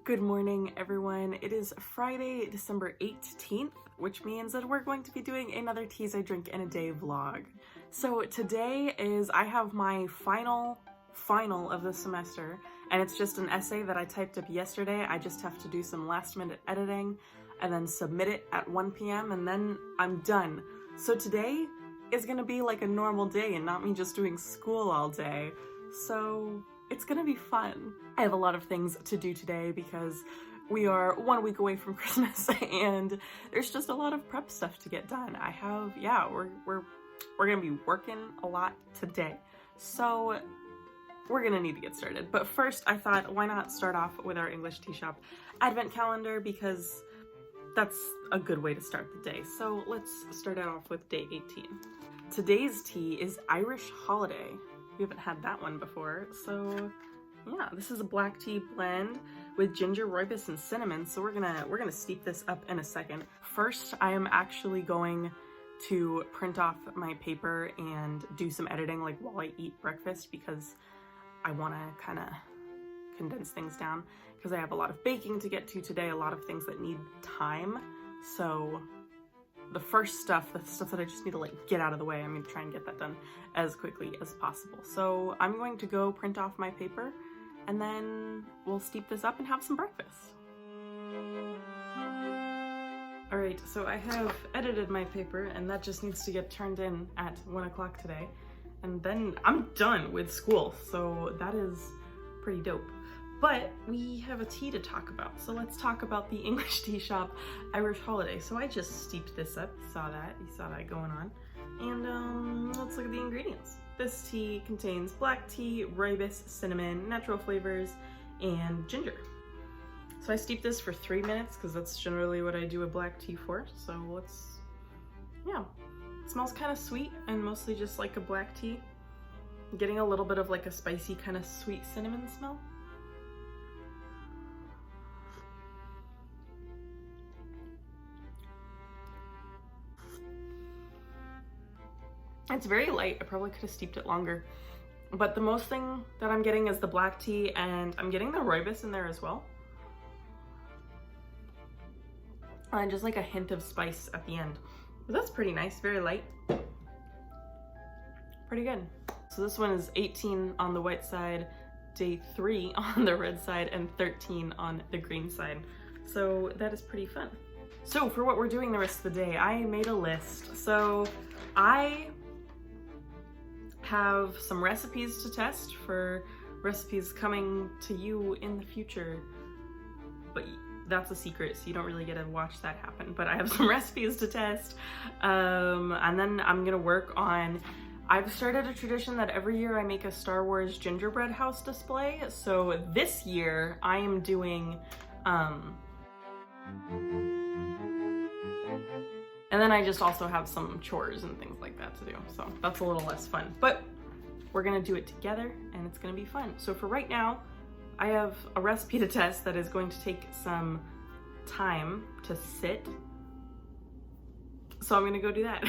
Good morning, everyone. It is Friday, December 18th, which means that we're going to be doing another Teas I Drink in a Day vlog. So today I have my final of the semester, and it's just an essay that I typed up yesterday. I just have to do some last minute editing and then submit it at 1 p.m. and then I'm done. So today is gonna be like a normal day and not me just doing school all day. So it's gonna be fun. I have a lot of things to do today because we are 1 week away from Christmas and there's just a lot of prep stuff to get done. We're gonna be working a lot today. So we're gonna need to get started. But first I thought, why not start off with our English tea shop advent calendar, because that's a good way to start the day. So let's start it off with day 18. Today's tea is Irish Holiday. We haven't had that one before, so yeah, this is a black tea blend with ginger, rooibos, and cinnamon. So we're gonna steep this up in a second. First, I am actually going to print off my paper and do some editing like while I eat breakfast, because I want to kind of condense things down because I have a lot of baking to get to today, a lot of things that need time. So the first stuff, the stuff that I just need to like get out of the way, I'm going to try and get that done as quickly as possible. So I'm going to go print off my paper and then we'll steep this up and have some breakfast. All right, so I have edited my paper and that just needs to get turned in at 1 o'clock today. And then I'm done with school, so that is pretty dope. But we have a tea to talk about, so let's talk about the English tea shop Irish Holiday. So I just steeped this up, you saw that going on. And let's look at the ingredients. This tea contains black tea, rooibos, cinnamon, natural flavors, and ginger. So I steeped this for 3 minutes because that's generally what I do a black tea for. So yeah. It smells kind of sweet and mostly just like a black tea. I'm getting a little bit of like a spicy kind of sweet cinnamon smell. It's very light. I probably could have steeped it longer. But the most thing that I'm getting is the black tea, and I'm getting the rooibos in there as well. And just like a hint of spice at the end. But that's pretty nice, very light. Pretty good. So this one is 18 on the white side, day 3 on the red side, and 13 on the green side. So that is pretty fun. So for what we're doing the rest of the day, I made a list. So I have some recipes to test for recipes coming to you in the future, but that's a secret, so you don't really get to watch that happen. But I have some recipes to test, and then I'm gonna work on, I've started a tradition that every year I make a Star Wars gingerbread house display. So this year I am doing, and then I just also have some chores and things like that to do. So that's a little less fun, but we're gonna do it together and it's gonna be fun. So for right now, I have a recipe to test that is going to take some time to sit. So I'm gonna go do that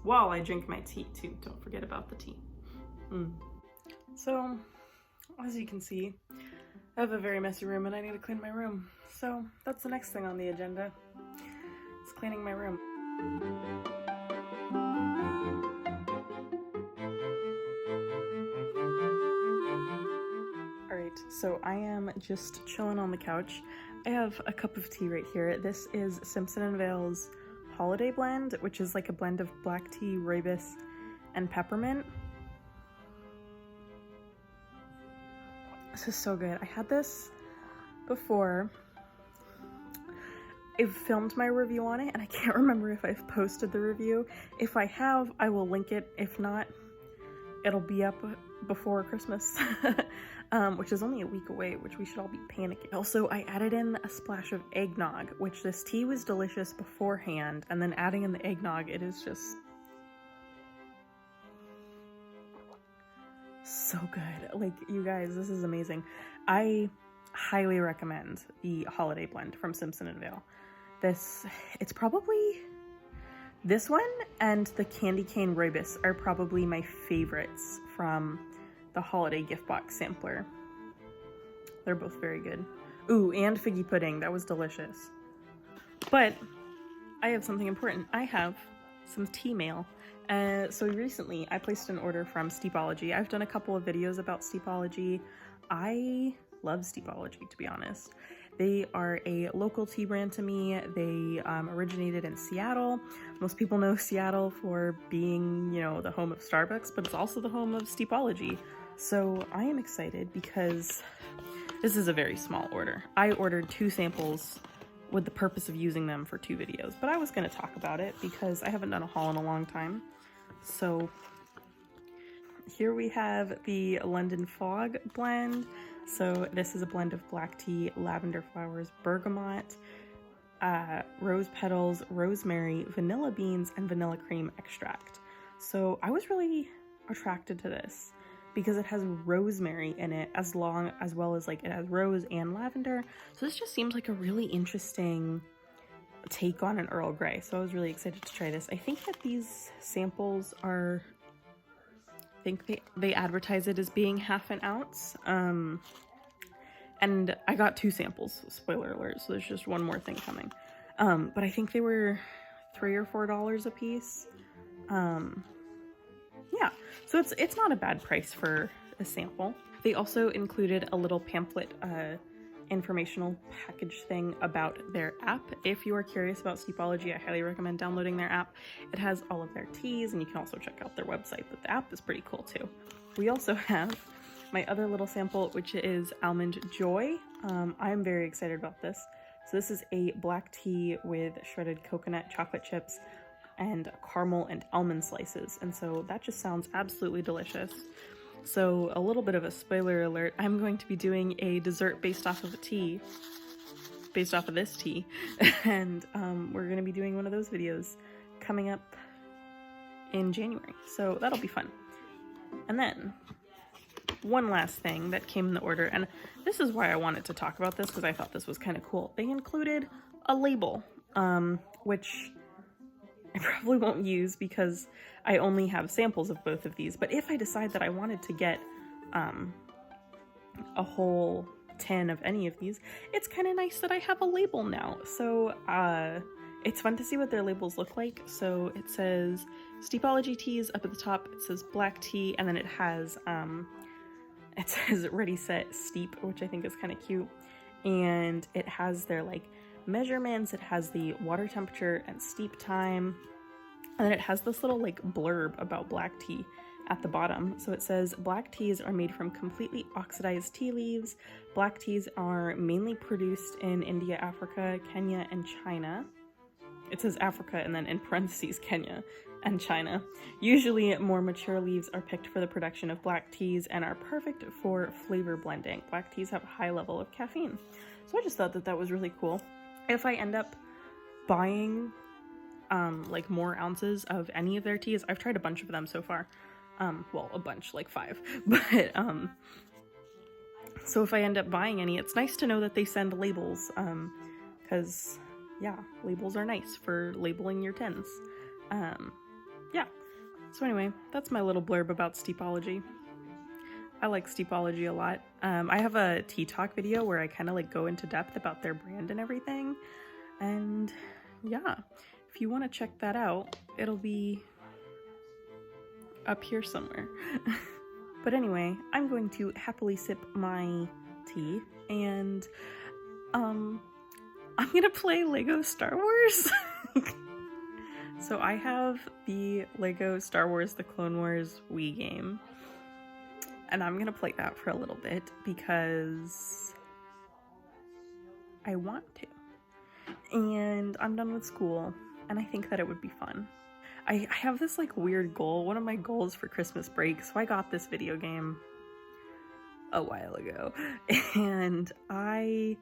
while I drink my tea too. Don't forget about the tea. So as you can see, I have a very messy room and I need to clean my room. So that's the next thing on the agenda. It's cleaning my room. Alright, so I am just chilling on the couch. I have a cup of tea right here. This is Simpson & Vale's Holiday Blend, which is like a blend of black tea, rooibos, and peppermint. This is so good. I had this before. I've filmed my review on it and I can't remember if I've posted the review. If I have, I will link it. If not, it'll be up before Christmas, which is only a week away, which we should all be panicking. Also, I added in a splash of eggnog, which this tea was delicious beforehand, and then adding in the eggnog, it is just so good. Like, you guys, this is amazing. I highly recommend the Holiday Blend from Simpson & Vale. It's probably, this one and the Candy Cane Rooibos are probably my favorites from the holiday gift box sampler. They're both very good. Ooh, and figgy pudding. That was delicious. But I have something important. I have some tea mail. So recently I placed an order from Steepologie. I've done a couple of videos about Steepologie. I love Steepologie, to be honest. They are a local tea brand to me. They originated in Seattle. Most people know Seattle for being, you know, the home of Starbucks, but it's also the home of Steepologie. So I am excited because this is a very small order. I ordered 2 samples with the purpose of using them for 2 videos, but I was going to talk about it because I haven't done a haul in a long time. So here we have the London Fog blend. So this is a blend of black tea, lavender flowers, bergamot, rose petals, rosemary, vanilla beans, and vanilla cream extract. So I was really attracted to this because it has rosemary in it as well as like it has rose and lavender. So this just seems like a really interesting take on an Earl Grey. So I was really excited to try this. I think that these samples are, I think they advertise it as being half an ounce. And I got 2 samples, spoiler alert, so there's just one more thing coming. But I think they were $3 or $4 a piece. Yeah, so it's not a bad price for a sample. They also included a little pamphlet informational package thing about their app. If you are curious about Steepologie, I highly recommend downloading their app. It has all of their teas, and you can also check out their website, but the app is pretty cool too. We also have my other little sample, which is Almond Joy. I'm very excited about this. So this is a black tea with shredded coconut, chocolate chips, and caramel and almond slices. And so that just sounds absolutely delicious. So a little bit of a spoiler alert, I'm going to be doing a dessert based off of this tea. And we're going to be doing one of those videos coming up in January. So that'll be fun. And then one last thing that came in the order, and this is why I wanted to talk about this because I thought this was kind of cool. They included a label, which I probably won't use because I only have samples of both of these. But if I decide that I wanted to get a whole tin of any of these, it's kind of nice that I have a label now. So it's fun to see what their labels look like. So it says Steepologie teas up at the top. It says black tea, and then it says ready, set, steep, which I think is kind of cute. And it has their like measurements. It has the water temperature and steep time. And then it has this little like blurb about black tea at the bottom. So it says black teas are made from completely oxidized tea leaves. Black teas are mainly produced in India, Africa, Kenya, and China. It says Africa and then in parentheses Kenya and China. Usually more mature leaves are picked for the production of black teas and are perfect for flavor blending. Black teas have a high level of caffeine. So I just thought that that was really cool. If I end up buying like more ounces of any of their teas, I've tried a bunch of them so far. Well, a bunch, like 5. But so if I end up buying any, it's nice to know that they send labels, because yeah, labels are nice for labeling your tins. Yeah. So anyway, that's my little blurb about Steepologie. I like Steepologie a lot. I have a tea talk video where I kind of like go into depth about their brand and everything. And yeah, if you want to check that out, it'll be up here somewhere. But anyway, I'm going to happily sip my tea, and I'm gonna play Lego Star Wars. So I have the Lego Star Wars The Clone Wars Wii game, and I'm gonna play that for a little bit because I want to. And I'm done with school, and I think that it would be fun. I have this like weird goal, one of my goals for Christmas break. So I got this video game a while ago, and I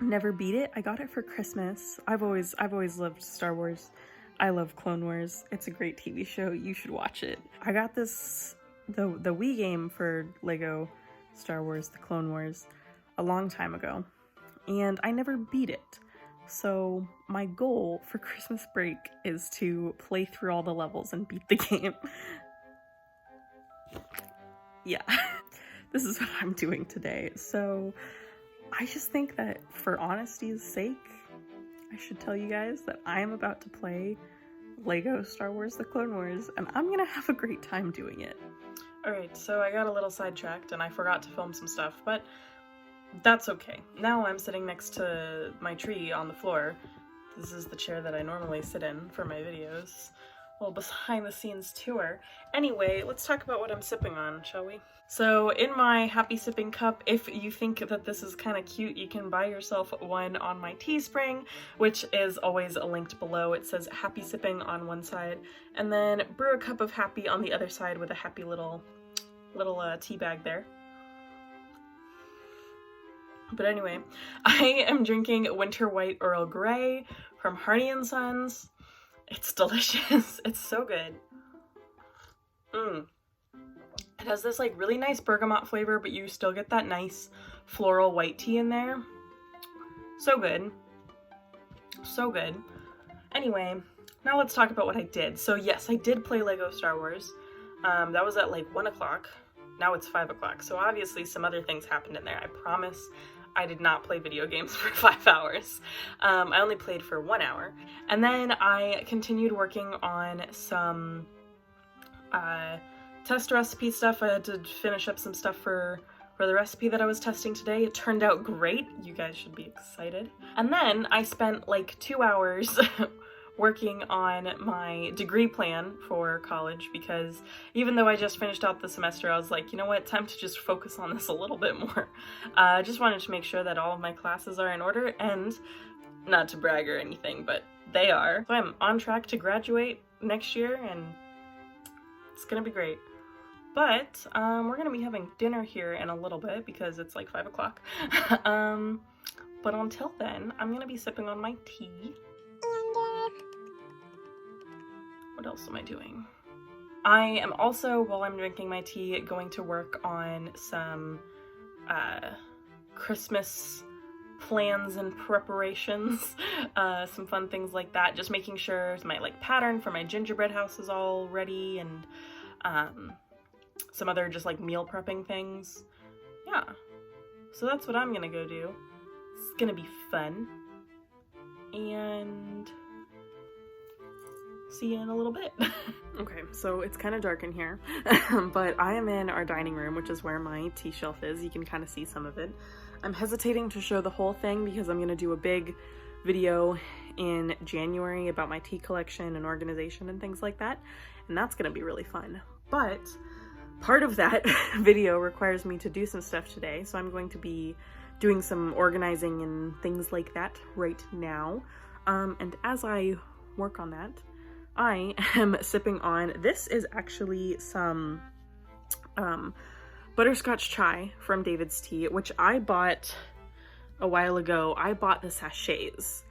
never beat it. I got it for Christmas. I've always loved Star Wars. I love Clone Wars. It's a great TV show. You should watch it. I got this, the Wii game for Lego Star Wars, The Clone Wars, a long time ago, and I never beat it. So my goal for Christmas break is to play through all the levels and beat the game. Yeah, this is what I'm doing today. So I just think that for honesty's sake, I should tell you guys that I am about to play Lego Star Wars The Clone Wars, and I'm gonna have a great time doing it. Alright, so I got a little sidetracked and I forgot to film some stuff, but that's okay. Now I'm sitting next to my tree on the floor. This is the chair that I normally sit in for my videos. A little behind the scenes tour. Anyway, let's talk about what I'm sipping on, shall we? So in my Happy Sipping cup, if you think that this is kind of cute, you can buy yourself one on my Teespring, which is always linked below. It says Happy Sipping on one side, and then Brew a Cup of Happy on the other side with a happy little tea bag there. But anyway, I am drinking Winter White Earl Grey from Hardy & Sons. It's delicious. It's so good. It has this like really nice bergamot flavor, but you still get that nice floral white tea in there. So good. So good. Anyway, now let's talk about what I did. So yes, I did play Lego Star Wars. That was at like 1 o'clock. Now it's 5 o'clock. So obviously some other things happened in there. I promise I did not play video games for 5 hours. I only played for 1 hour. And then I continued working on some test recipe stuff. I had to finish up some stuff for the recipe that I was testing today. It turned out great. You guys should be excited. And then I spent like 2 hours working on my degree plan for college, because even though I just finished out the semester, I was like, you know what, time to just focus on this a little bit more. I just wanted to make sure that all of my classes are in order, and not to brag or anything, but they are. So I'm on track to graduate next year, and it's gonna be great. But we're gonna be having dinner here in a little bit because it's like 5 o'clock. But until then, I'm gonna be sipping on my tea. What else am I doing? I am also, while I'm drinking my tea, going to work on some Christmas plans and preparations, some fun things like that. Just making sure my like pattern for my gingerbread house is all ready, and some other just like meal prepping things. Yeah, so that's what I'm gonna go do. It's gonna be fun, and see you in a little bit. Okay, so it's kind of dark in here, but I am in our dining room, which is where my tea shelf is. You can kind of see some of it. I'm hesitating to show the whole thing because I'm gonna do a big video in January about my tea collection and organization and things like that, and that's gonna be really fun. But part of that video requires me to do some stuff today, so I'm going to be doing some organizing and things like that right now. And as I work on that, I am sipping on, this is actually some Butterscotch Chai from David's Tea, which I bought a while ago. I bought the sachets,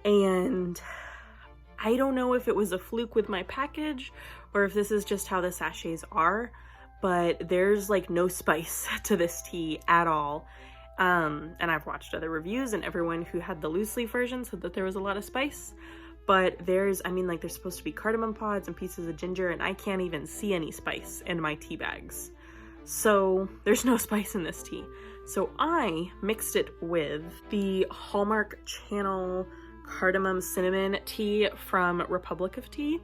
and I don't know if it was a fluke with my package or if this is just how the sachets are, but there's like no spice to this tea at all. And I've watched other reviews, and everyone who had the loose leaf version said that there was a lot of spice. But there's, I mean, like, there's supposed to be cardamom pods and pieces of ginger, and I can't even see any spice in my tea bags. So there's no spice in this tea. So I mixed it with the Hallmark Channel Cardamom Cinnamon tea from Republic of Tea.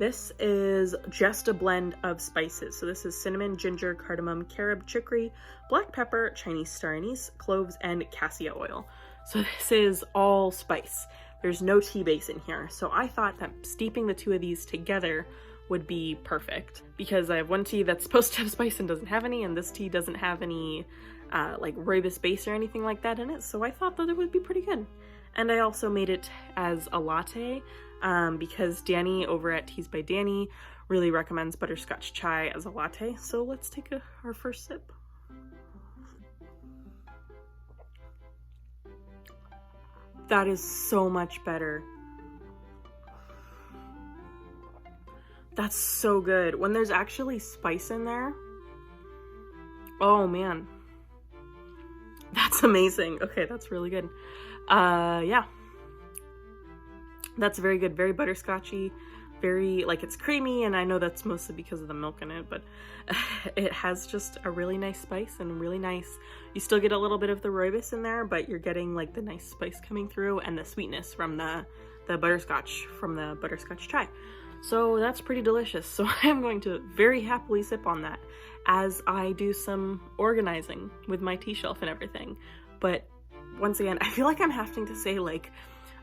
This is just a blend of spices. So this is cinnamon, ginger, cardamom, carob, chicory, black pepper, Chinese star anise, cloves, and cassia oil. So this is all spice. There's no tea base in here. So I thought that steeping the two of these together would be perfect, because I have one tea that's supposed to have spice and doesn't have any, and this tea doesn't have any like rooibos base or anything like that in it. So I thought that it would be pretty good. And I also made it as a latte because Danny over at Teas by Danny really recommends Butterscotch Chai as a latte. So let's take our first sip. That is so much better. That's so good. When there's actually spice in there, oh man, that's amazing. Okay, that's really good. Yeah, that's very good. Very butterscotchy. very, like, it's creamy, and I know that's mostly because of the milk in it, but it has just a really nice spice and really nice, you still get a little bit of the rooibos in there, but you're getting like the nice spice coming through and the sweetness from the butterscotch, from the butterscotch chai. So that's pretty delicious. So I'm going to very happily sip on that as I do some organizing with my tea shelf and everything. But once again, I feel like I'm having to say, like,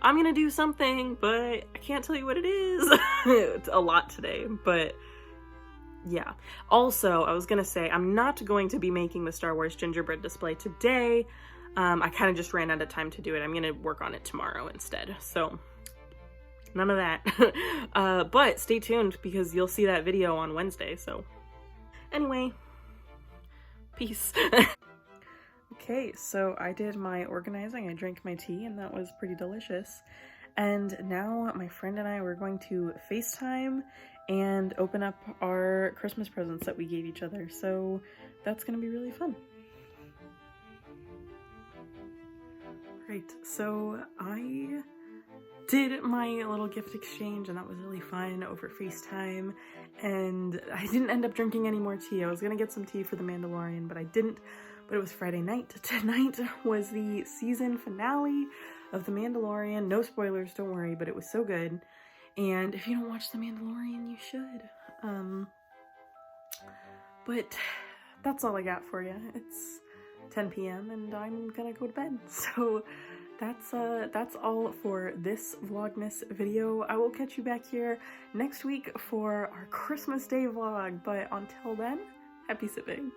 I'm gonna do something, but I can't tell you what it is. It's a lot today, but yeah. Also, I was gonna say, I'm not going to be making the Star Wars gingerbread display today. I kind of just ran out of time to do it. I'm gonna work on it tomorrow instead. So, none of that. But stay tuned because you'll see that video on Wednesday, so. Anyway, peace. Okay, so I did my organizing, I drank my tea, and that was pretty delicious. And now my friend and I were going to FaceTime and open up our Christmas presents that we gave each other, so that's gonna be really fun. Right, so I did my little gift exchange, and that was really fun over FaceTime, and I didn't end up drinking any more tea. I was gonna get some tea for The Mandalorian, but I didn't. But it was Friday night. Tonight was the season finale of The Mandalorian. No spoilers, don't worry, but it was so good. And if you don't watch The Mandalorian, you should. But that's all I got for you. It's 10 p.m. and I'm gonna go to bed. So that's all for this Vlogmas video. I will catch you back here next week for our Christmas Day vlog. But until then, happy sipping.